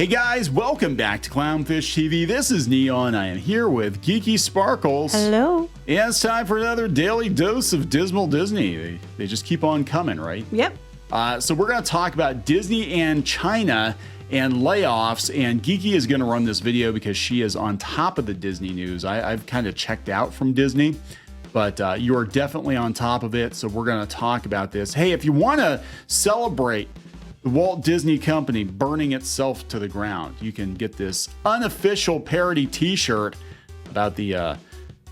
Hey guys, welcome back to Clownfish TV. This is Neon. I am here with Geeky Sparkles. Hello. And it's time for another daily dose of Dismal Disney. They just keep on coming, right? Yep. So we're going to talk about Disney and China and layoffs. And Geeky is going to run this video because she is on top of the Disney news. I've kind of checked out from Disney, but you are definitely on top of it. So we're going to talk about this. Hey, if you want to celebrate the Walt Disney Company burning itself to the ground, you can get this unofficial parody t-shirt about the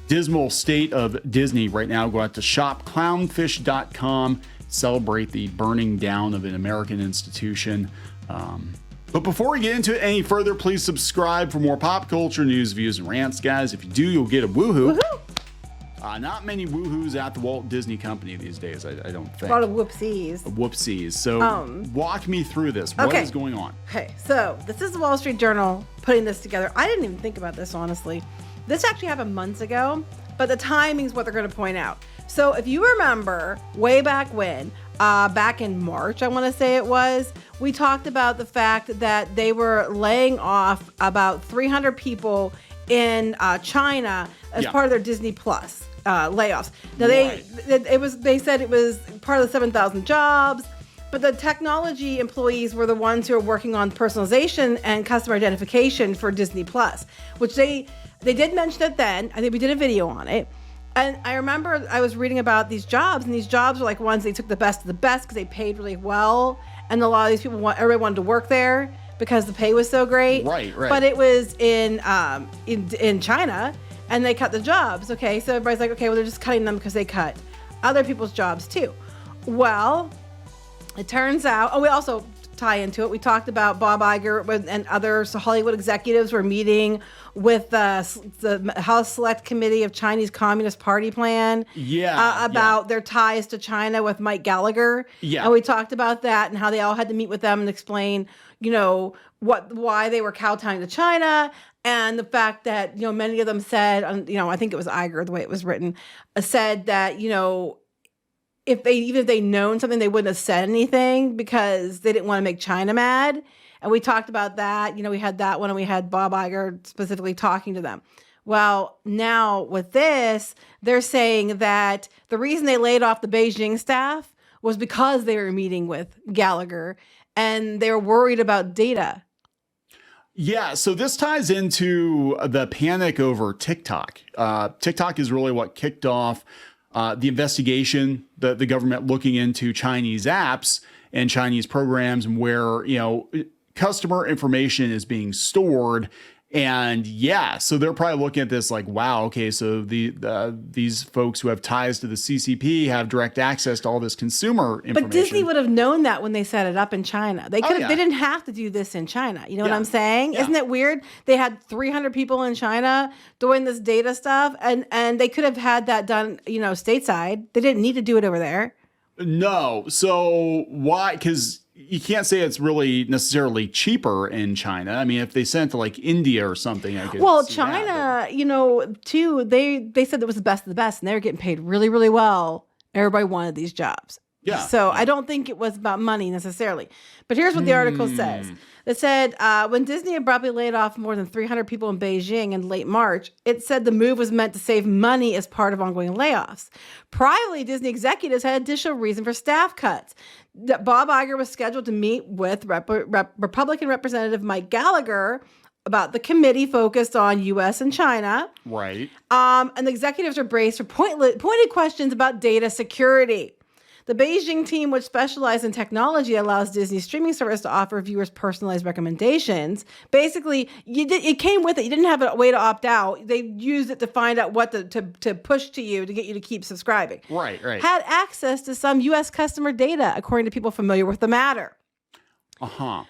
dismal state of Disney right now. Go out to shopclownfish.com, celebrate the burning down of an American institution. But before we get into it any further, please subscribe for more pop culture news, views, and rants, guys. If you do, you'll get a woohoo. Woohoo! Not many woohoos at the Walt Disney Company these days, I don't think. A lot of whoopsies. Whoopsies. So walk me through this. What is going on? Okay, so this is the Wall Street Journal putting this together. I didn't even think about this, honestly. This actually happened months ago, but the timing is what they're going to point out. So if you remember way back when, back in March, I want to say it was, we talked about the fact that they were laying off about 300 people in China as part of their Disney Plus layoffs. Now they said it was part of the 7,000 jobs, but the technology employees were the ones who are working on personalization and customer identification for Disney Plus, which they did mention it then. I think we did a video on it. And I remember I was reading about these jobs, and these jobs were like ones they took the best of the best because they paid really well, and a lot of these people everybody wanted to work there because the pay was so great. Right. But it was in China, and they cut the jobs. Okay, so everybody's like, okay, well, they're just cutting them because they cut other people's jobs too. Well, it turns out, we also tie into it. We talked about Bob Iger and other Hollywood executives were meeting with the House Select Committee of Chinese Communist Party plan about their ties to China with Mike Gallagher. Yeah. And we talked about that and how they all had to meet with them and explain, why they were kowtowing to China, and the fact that, many of them said, I think it was Iger, the way it was written, said that, if they known something, they wouldn't have said anything because they didn't want to make China mad. And we talked about that. We had that one, and we had Bob Iger specifically talking to them. Well, now with this, they're saying that the reason they laid off the Beijing staff was because they were meeting with Gallagher and they were worried about data. Yeah, so this ties into the panic over TikTok. TikTok is really what kicked off the investigation, the government looking into Chinese apps and Chinese programs and where, customer information is being stored. And so they're probably looking at this like, wow, okay, so these folks who have ties to the CCP have direct access to all this consumer information. But Disney would have known that when they set it up in China. They could have, they didn't have to do this in China. You know what I'm saying? Yeah. Isn't it weird? They had 300 people in China doing this data stuff, and they could have had that done, stateside. They didn't need to do it over there. No. So why? Because you can't say it's really necessarily cheaper in China. I mean, if they sent to like India or something, I guess. Well, China, too, they said it was the best of the best, and they were getting paid really, really well. Everybody wanted these jobs. Yeah. So I don't think it was about money necessarily. But here's what the article says. It said, when Disney abruptly laid off more than 300 people in Beijing in late March, it said the move was meant to save money as part of ongoing layoffs. Privately, Disney executives had additional reason for staff cuts. Bob Iger was scheduled to meet with Republican Representative Mike Gallagher about the committee focused on U.S. and China. Right. And the executives are braced for pointed questions about data security. The Beijing team, which specializes in technology, allows Disney's streaming service to offer viewers personalized recommendations. Basically, it came with it. You didn't have a way to opt out. They used it to find out what to push to you to get you to keep subscribing. Right. Had access to some U.S. customer data, according to people familiar with the matter.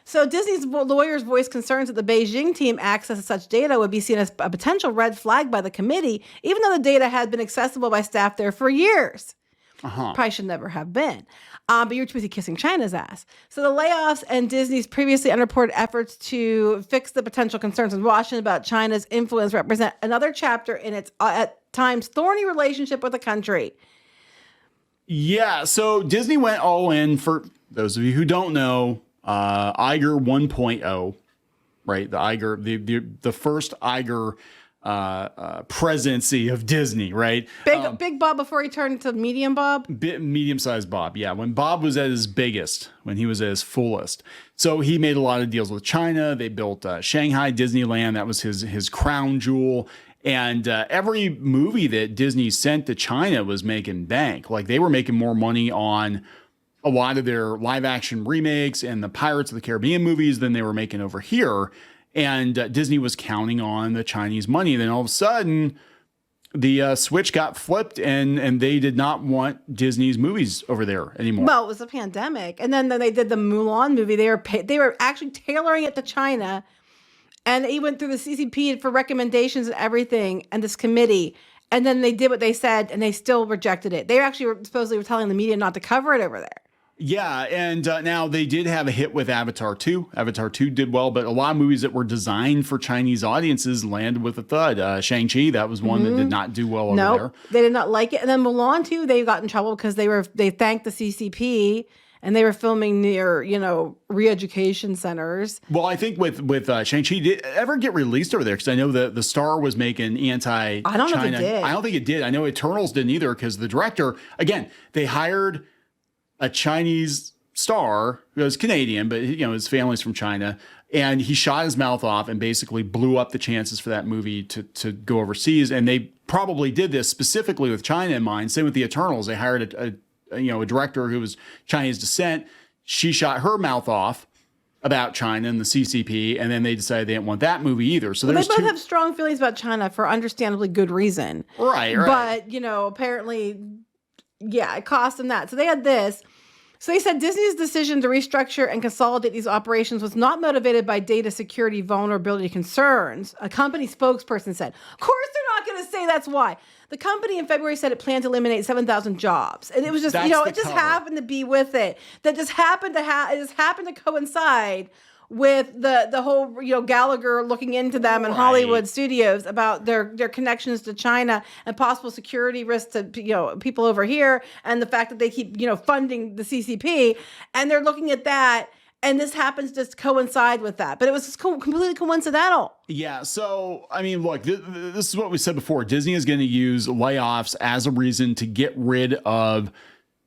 So Disney's lawyers voiced concerns that the Beijing team access to such data would be seen as a potential red flag by the committee, even though the data had been accessible by staff there for years. Probably should never have been. But you're too busy kissing China's ass. So the layoffs and Disney's previously unreported efforts to fix the potential concerns in Washington about China's influence represent another chapter in its, at times, thorny relationship with the country. Yeah, so Disney went all in. For those of you who don't know, Iger 1.0 right? The Iger, the first Iger presidency of Disney, right? Big Bob before he turned to medium Bob. Medium-sized Bob, yeah. When Bob was at his biggest, when he was at his fullest. So he made a lot of deals with China. They built Shanghai Disneyland. That was his crown jewel. And every movie that Disney sent to China was making bank. Like they were making more money on a lot of their live action remakes and the Pirates of the Caribbean movies than they were making over here. And Disney was counting on the Chinese money. And then all of a sudden, the switch got flipped, and they did not want Disney's movies over there anymore. Well, it was a pandemic, and then they did the Mulan movie. They were actually tailoring it to China, and he went through the CCP for recommendations and everything, and this committee. And then they did what they said, and they still rejected it. They actually supposedly were telling the media not to cover it over there. Yeah, and now they did have a hit with Avatar 2. Avatar 2 did well, but a lot of movies that were designed for Chinese audiences landed with a thud. Shang-Chi, that was one that did not do well over there. They did not like it. And then Mulan 2, they got in trouble because they thanked the CCP, and they were filming near, re-education centers. Well, I think with Shang-Chi, did it ever get released over there? Because I know the Star was making anti-China. I don't know if it did. I don't think it did. I know Eternals didn't either because the director, again, they hired a Chinese star who was Canadian, but his family's from China, and he shot his mouth off and basically blew up the chances for that movie to go overseas. And they probably did this specifically with China in mind. Same with the Eternals. They hired a director who was Chinese descent. She shot her mouth off about China and the CCP, and then they decided they didn't want that movie either. So they both have strong feelings about China for understandably good reason. Right. But, apparently, yeah, it cost them that. So they had this. So they said Disney's decision to restructure and consolidate these operations was not motivated by data security vulnerability concerns. A company spokesperson said, of course they're not going to say that's why. The company in February said it planned to eliminate 7,000 jobs. And it was just, it just happened to be with it. That just happened to it just happened to coincide with the whole, Gallagher looking into them in Hollywood studios about their connections to China and possible security risks to, people over here, and the fact that they keep, funding the CCP, and they're looking at that, and this happens to coincide with that. But it was just completely coincidental. Yeah. So, I mean, look, this is what we said before. Disney is going to use layoffs as a reason to get rid of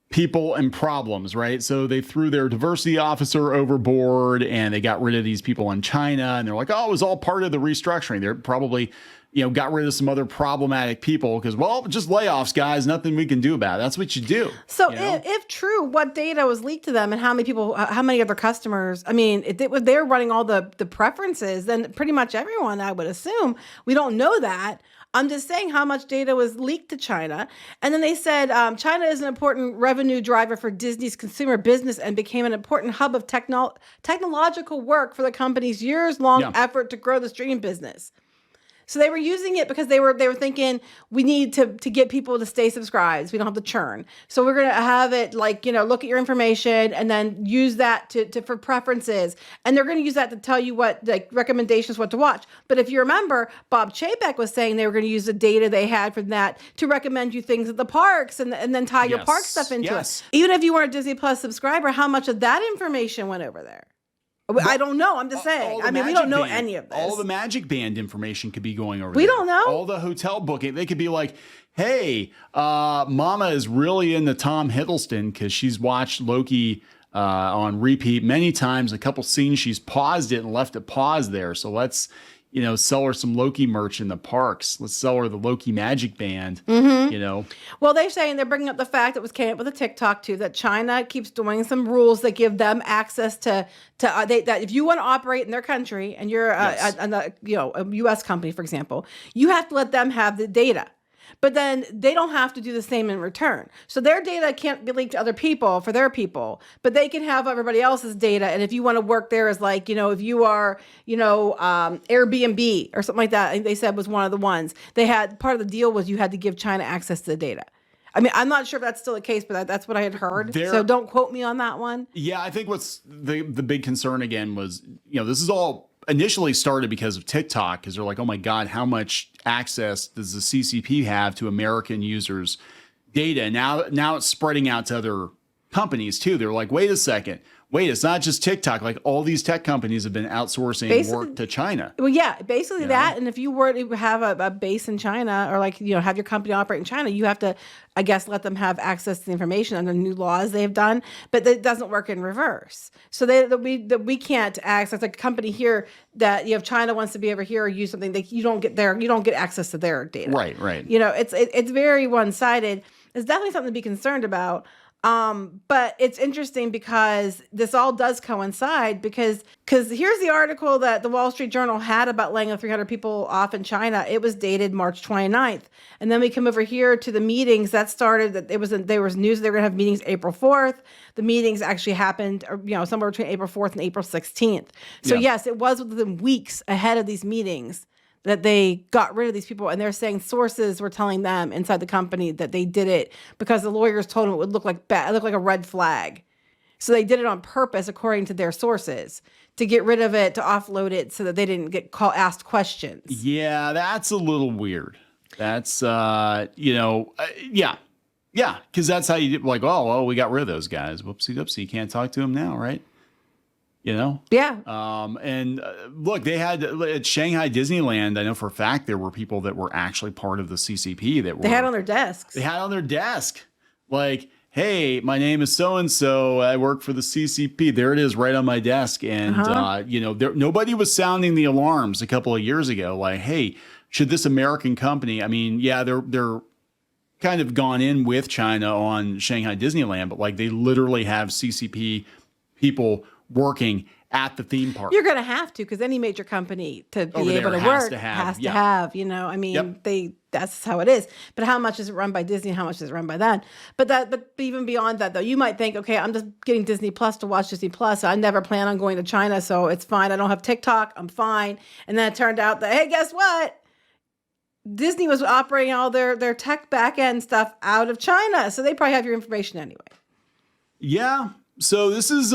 people and problems, right? So they threw their diversity officer overboard, and they got rid of these people in China, and they're like, oh, it was all part of the restructuring. They're probably, got rid of some other problematic people because, well, just layoffs, guys, nothing we can do about it. That's what you do. So if true, what data was leaked to them and how many of their customers, I mean, if they're running all the preferences, then pretty much everyone, I would assume. We don't know that. I'm just saying how much data was leaked to China. And then they said China is an important revenue driver for Disney's consumer business and became an important hub of technological work for the company's years-long effort to grow the streaming business. So they were using it because they were thinking we need to get people to stay subscribed. We don't have to churn. So we're going to have it look at your information and then use that for preferences. And they're going to use that to tell you what recommendations, what to watch. But if you remember, Bob Chapek was saying they were going to use the data they had from that to recommend you things at the parks and then tie your park stuff into it. Even if you weren't a Disney Plus subscriber, how much of that information went over there? I don't know. I'm just saying. I mean, we don't know any of this. All the Magic Band information could be going over there. We don't know. All the hotel booking. They could be like, hey, Mama is really into Tom Hiddleston because she's watched Loki on repeat many times. A couple scenes, she's paused it and left it paused there. So let's, sell her some Loki merch in the parks. Let's sell her the Loki Magic Band, Well, they're saying they're bringing up the fact that came up with a TikTok too, that China keeps doing some rules that give them access that if you want to operate in their country and you're a U.S. company, for example, you have to let them have the data. But then they don't have to do the same in return. So their data can't be leaked to other people for their people, but they can have everybody else's data. And if you want to work there as if you are, Airbnb or something like that, I think they said was one of the ones. They had, part of the deal was you had to give China access to the data. I mean, I'm not sure if that's still the case, but that's what I had heard. So don't quote me on that one. Yeah, I think what's the big concern again was, this is all initially started because of TikTok, because they're like, oh my God, how much access does the CCP have to American users' data? Now it's spreading out to other companies too. They're like, wait a second, wait, it's not just TikTok. Like all these tech companies have been outsourcing work to China. Well, yeah, basically that. And if you were to have a base in China or like, have your company operate in China, you have to, I guess, let them have access to the information under new laws they've done. But it doesn't work in reverse. So we can't access like a company here that if China wants to be over here or use something, you don't get access to their data. Right, right. It's very one-sided. It's definitely something to be concerned about. But it's interesting because this all does coincide because here's the article that the Wall Street Journal had about laying 300 people off in China. It was dated March 29th. And then we come over here to the meetings that started that there was news they were going to have meetings April 4th. The meetings actually happened, somewhere between April 4th and April 16th. So yes, it was within weeks ahead of these meetings that they got rid of these people. And they're saying sources were telling them inside the company that they did it because the lawyers told them it would look like a red flag. So they did it on purpose, according to their sources, to get rid of it, to offload it so that they didn't get asked questions. Yeah, that's a little weird. That's, yeah. Yeah, because that's how you like, oh, well, we got rid of those guys. Whoopsie doopsie. You can't talk to them now, right? Yeah. And look, they had at Shanghai Disneyland, I know for a fact there were people that were actually part of the CCP that they had on their desks. They had on their desk. Like, hey, my name is so-and-so. I work for the CCP. There it is right on my desk. And, nobody was sounding the alarms a couple of years ago. Like, hey, should this American company, I mean, yeah, they're kind of gone in with China on Shanghai Disneyland, but like they literally have CCP people working at the theme park. You're going to have to, because any major company to be able to work has to have, I mean, that's how it is. But how much is it run by Disney? How much is it run by that? But even beyond that, though, you might think, okay, I'm just getting Disney Plus to watch Disney Plus. I never plan on going to China, so it's fine. I don't have TikTok. I'm fine. And then it turned out that, hey, guess what? Disney was operating all their tech back end stuff out of China. So they probably have your information anyway. Yeah. So this is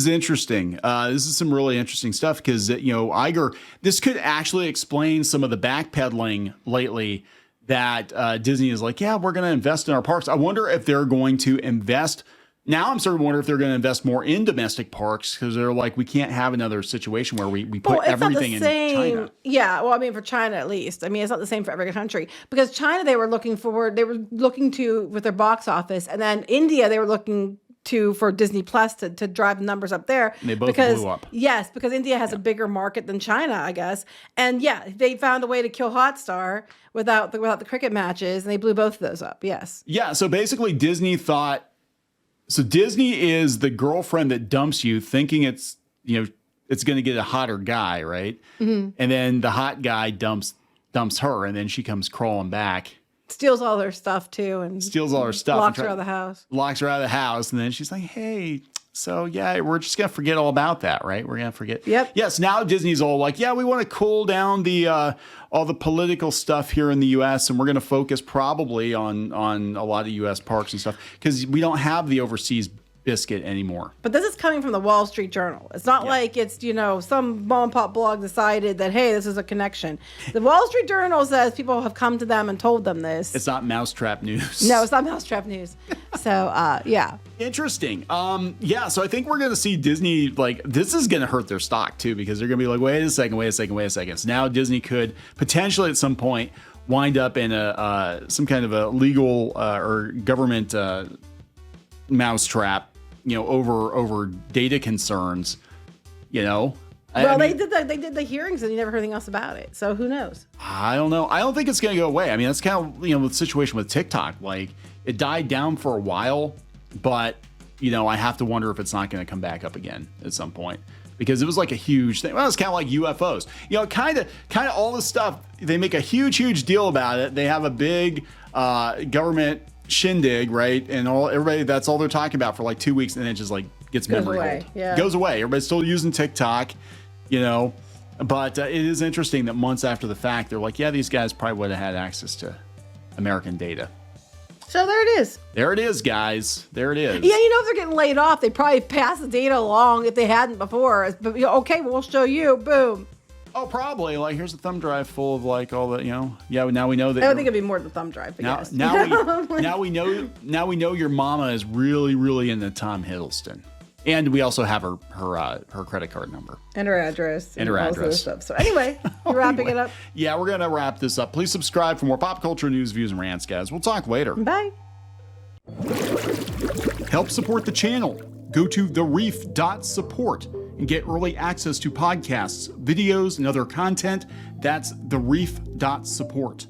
interesting. This is some really interesting stuff because, Iger, this could actually explain some of the backpedaling lately that Disney is like, yeah, we're going to invest in our parks. I wonder if they're going to invest. Now I'm starting to wonder if they're going to invest more in domestic parks because they're like, we can't have another situation where we put everything in China. Yeah. Well, I mean, for China, at least. I mean, it's not the same for every country because China, they were looking to with their box office, and then India, they were looking for Disney Plus to drive the numbers up there. And they both blew up. Yes, because India has a bigger market than China, I guess. And yeah, they found a way to kill Hotstar without the cricket matches, and they blew both of those up. Yes. Yeah. So basically, Disney thought. So Disney is the girlfriend that dumps you, thinking it's going to get a hotter guy, right? Mm-hmm. And then the hot guy dumps her, and then she comes crawling back. Steals all their stuff too, and steals all her stuff. Locks her out of the house. Locks her out of the house, and then she's like, "Hey, so yeah, we're just gonna forget all about that, right? We're gonna forget." Yep. Yes. Now Disney's all like, "Yeah, we want to cool down the all the political stuff here in the U.S. and we're gonna focus probably on a lot of U.S. parks and stuff because we don't have the overseas biscuit anymore." But this is coming from the Wall Street Journal. It's not like it's, some mom and pop blog decided that, hey, this is a connection. The Wall Street Journal says people have come to them and told them this. It's not mousetrap news. No, it's not mousetrap news. So, yeah. Interesting. Yeah, so I think we're going to see Disney, like, this is going to hurt their stock, too, because they're going to be like, wait a second. So now Disney could potentially at some point wind up in some kind of a legal or government mousetrap, over data concerns, Well, they did the hearings and you never heard anything else about it. So who knows? I don't know. I don't think it's going to go away. I mean, that's kind of, the situation with TikTok. Like, it died down for a while, but, I have to wonder if it's not going to come back up again at some point. Because it was like a huge thing. Well, it's kind of like UFOs. Kind of all this stuff, they make a huge deal about it. They have a big government shindig, right? And everybody, that's all they're talking about for like 2 weeks, and then it just like gets memory hold. Yeah. Goes away. Everybody's still using TikTok, but it is interesting that months after the fact, they're like, yeah, these guys probably would have had access to American data. So there it is. There it is, guys. There it is. Yeah, if they're getting laid off, they probably pass the data along if they hadn't before. But okay, we'll show you. Boom. Oh, probably. Like, here's a thumb drive full of like all the, Yeah, now we know that. I think it'd be more than a thumb drive. But now we know your mama is really into Tom Hiddleston. And we also have her credit card number. And her address. And her all this other address. stuff. So anyway, you're wrapping it up. Yeah, we're going to wrap this up. Please subscribe for more pop culture news, views, and rants, guys. We'll talk later. Bye. Help support the channel. Go to thereef.support and get early access to podcasts, videos, and other content. That's thereef.support.